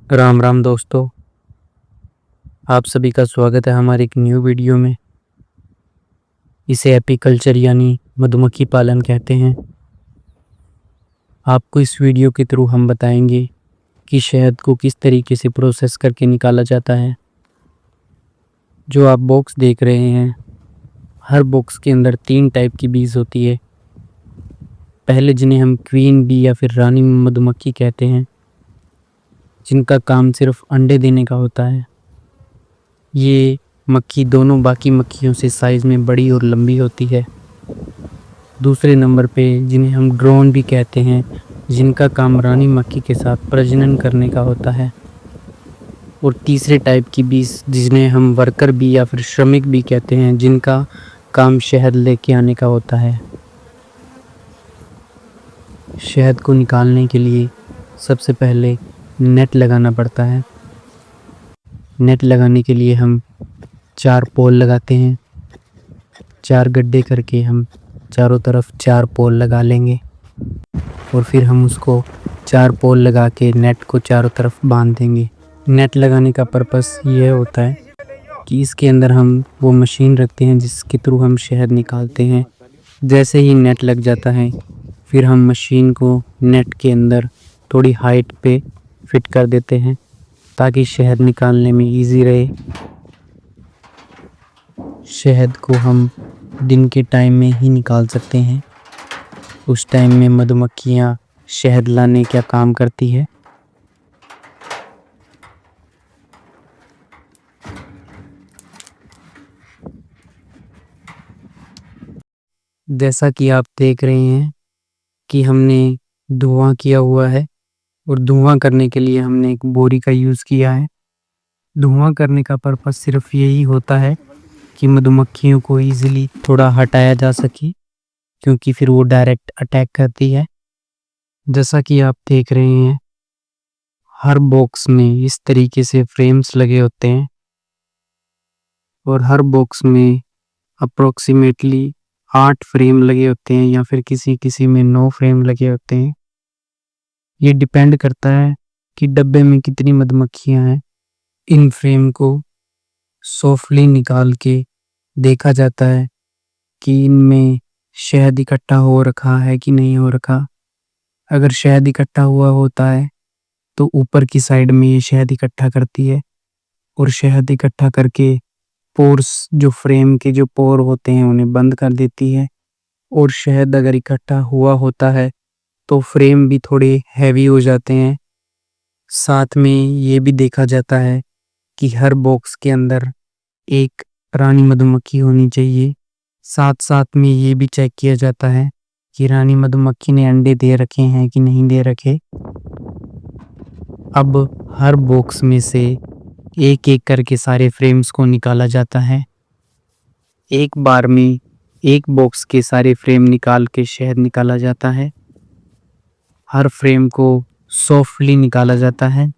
राम राम दोस्तों, आप सभी का स्वागत है हमारे एक न्यू वीडियो में। इसे एपीकल्चर यानी मधुमक्खी पालन कहते हैं। आपको इस वीडियो के थ्रू हम बताएंगे कि शहद को किस तरीके से प्रोसेस करके निकाला जाता है। जो आप बॉक्स देख रहे हैं, हर बॉक्स के अंदर 3 टाइप की बीज होती है। पहले जिन्हें हम क्वीन बी या फिर रानी मधुमक्खी कहते हैं, जिनका काम सिर्फ अंडे देने का होता है। ये मक्खी दोनों बाकी मक्खियों से साइज़ में बड़ी और लंबी होती है। दूसरे नंबर पे जिन्हें हम ड्रोन भी कहते हैं, जिनका काम रानी मक्खी के साथ प्रजनन करने का होता है। और तीसरे टाइप की बीज जिन्हें हम वर्कर बी या फिर श्रमिक बी कहते हैं, जिनका काम शहद लेके आने का होता है। शहद को निकालने के लिए सबसे पहले नेट लगाना पड़ता है। नेट लगाने के लिए हम 4 पोल लगाते हैं। 4 गड्ढे करके हम चारों तरफ 4 पोल लगा लेंगे और फिर हम उसको 4 पोल लगा के नेट को चारों तरफ बांध देंगे। नेट लगाने का पर्पस ये होता है कि इसके अंदर हम वो मशीन रखते हैं जिसके थ्रू हम शहद निकालते हैं। जैसे ही नेट लग जाता है, फिर हम मशीन को नेट के अंदर थोड़ी हाइट पे फिट कर देते हैं ताकि शहद निकालने में इजी रहे। शहद को हम दिन के टाइम में ही निकाल सकते हैं। उस टाइम में मधुमक्खियाँ शहद लाने का काम करती है। जैसा कि आप देख रहे हैं कि हमने धुआं किया हुआ है और धुआं करने के लिए हमने एक बोरी का यूज़ किया है। धुआं करने का पर्पस सिर्फ यही होता है कि मधुमक्खियों को इजीली थोड़ा हटाया जा सके, क्योंकि फिर वो डायरेक्ट अटैक करती है। जैसा कि आप देख रहे हैं, हर बॉक्स में इस तरीके से फ्रेम्स लगे होते हैं और हर बॉक्स में अप्रोक्सीमेटली 8 फ्रेम लगे होते हैं या फिर किसी किसी में 9 फ्रेम लगे होते हैं। ये डिपेंड करता है कि डब्बे में कितनी मधुमक्खियां हैं। इन फ्रेम को सॉफ्टली निकाल के देखा जाता है कि इनमें शहद इकट्ठा हो रखा है कि नहीं हो रखा। अगर शहद इकट्ठा हुआ होता है तो ऊपर की साइड में ये शहद इकट्ठा करती है और शहद इकट्ठा करके पोर्स, जो फ्रेम के जो पोर होते हैं, उन्हें बंद कर देती है। और शहद अगर इकट्ठा हुआ होता है तो फ्रेम भी थोड़े हैवी हो जाते हैं। साथ में ये भी देखा जाता है कि हर बॉक्स के अंदर एक रानी मधुमक्खी होनी चाहिए। साथ साथ में ये भी चेक किया जाता है कि रानी मधुमक्खी ने अंडे दे रखे हैं कि नहीं दे रखे। अब हर बॉक्स में से एक एक करके सारे फ्रेम्स को निकाला जाता है। एक बार में एक बॉक्स के सारे फ्रेम निकाल के शहद निकाला जाता है। हर फ्रेम को सॉफ्टली निकाला जाता है।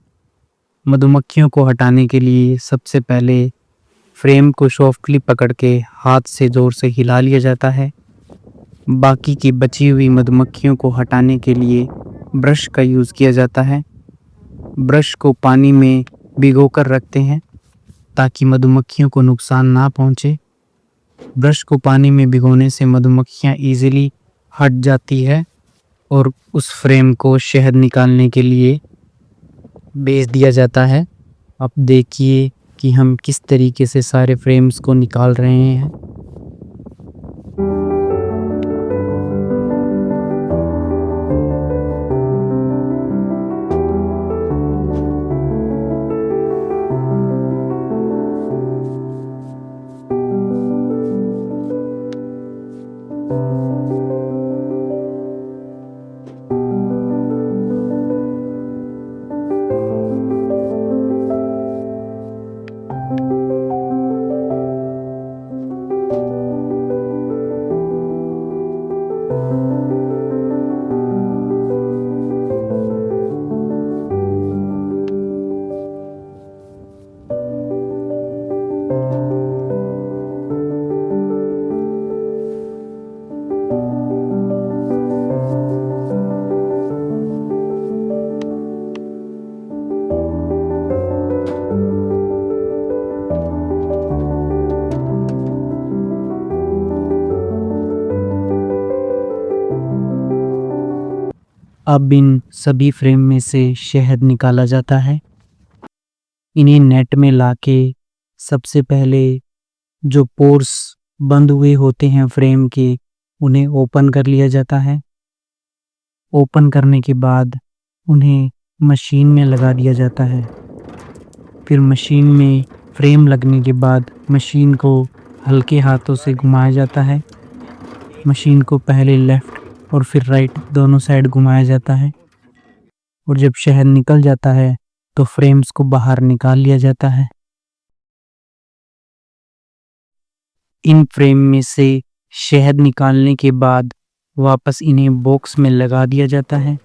मधुमक्खियों को हटाने के लिए सबसे पहले फ्रेम को सॉफ्टली पकड़ के हाथ से जोर से हिला लिया जाता है। बाकी की बची हुई मधुमक्खियों को हटाने के लिए ब्रश का यूज़ किया जाता है। ब्रश को पानी में भिगोकर रखते हैं ताकि मधुमक्खियों को नुकसान ना पहुंचे। ब्रश को पानी में भिगोने से मधुमक्खियां इजीली हट जाती है और उस फ्रेम को शहद निकालने के लिए भेज दिया जाता है। अब देखिए कि हम किस तरीके से सारे फ्रेम्स को निकाल रहे हैं। अब इन सभी फ्रेम में से शहद निकाला जाता है। इन्हें नेट में लाके सबसे पहले जो पोर्स बंद हुए होते हैं फ्रेम के, उन्हें ओपन कर लिया जाता है। ओपन करने के बाद उन्हें मशीन में लगा दिया जाता है। फिर मशीन में फ्रेम लगने के बाद मशीन को हल्के हाथों से घुमाया जाता है। मशीन को पहले लेफ़्ट और फिर राइट दोनों साइड घुमाया जाता है और जब शहद निकल जाता है तो फ्रेम्स को बाहर निकाल लिया जाता है। इन फ्रेम में से शहद निकालने के बाद वापस इन्हें बॉक्स में लगा दिया जाता है।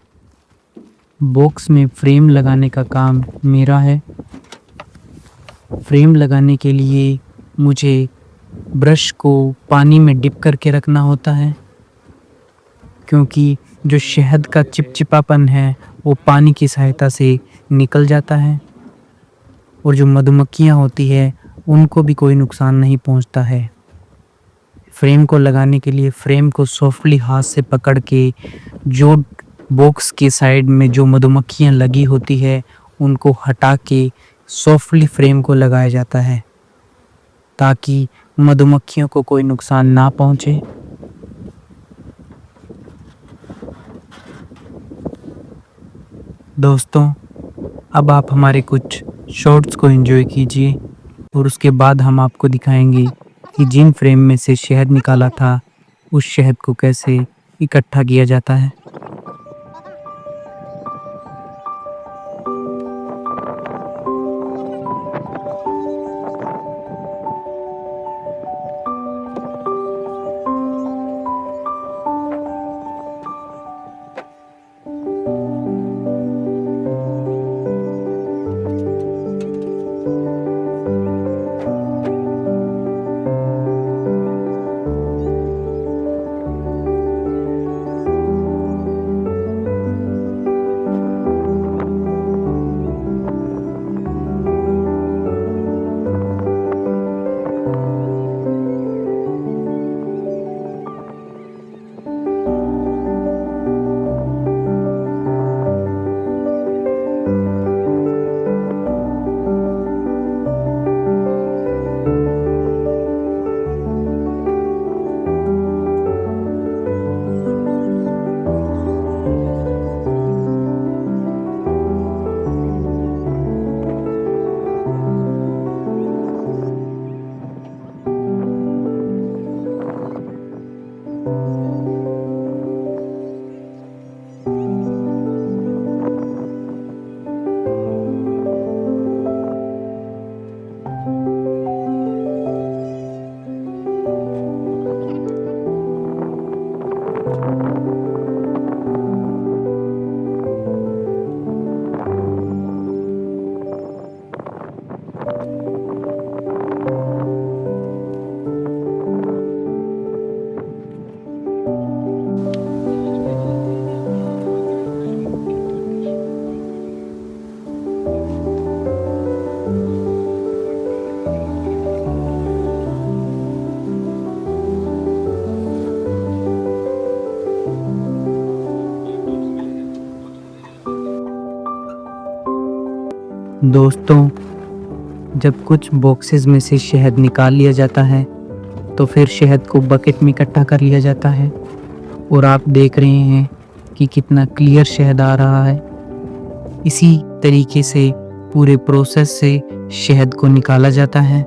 बॉक्स में फ्रेम लगाने का काम मेरा है। फ्रेम लगाने के लिए मुझे ब्रश को पानी में डिप करके रखना होता है, क्योंकि जो शहद का चिपचिपापन है वो पानी की सहायता से निकल जाता है और जो मधुमक्खियाँ होती है उनको भी कोई नुकसान नहीं पहुंचता है। फ्रेम को लगाने के लिए फ्रेम को सॉफ्टली हाथ से पकड़ के जो बॉक्स के साइड में जो मधुमक्खियाँ लगी होती है उनको हटा के सॉफ्टली फ्रेम को लगाया जाता है ताकि मधुमक्खियों को कोई नुकसान ना पहुंचे। दोस्तों, अब आप हमारे कुछ शॉर्ट्स को एंजॉय कीजिए और उसके बाद हम आपको दिखाएंगे कि जिन फ्रेम में से शहद निकाला था उस शहद को कैसे इकट्ठा किया जाता है। दोस्तों, जब कुछ बॉक्सेस में से शहद निकाल लिया जाता है तो फिर शहद को बकेट में इकट्ठा कर लिया जाता है और आप देख रहे हैं कि कितना क्लियर शहद आ रहा है। इसी तरीके से पूरे प्रोसेस से शहद को निकाला जाता है।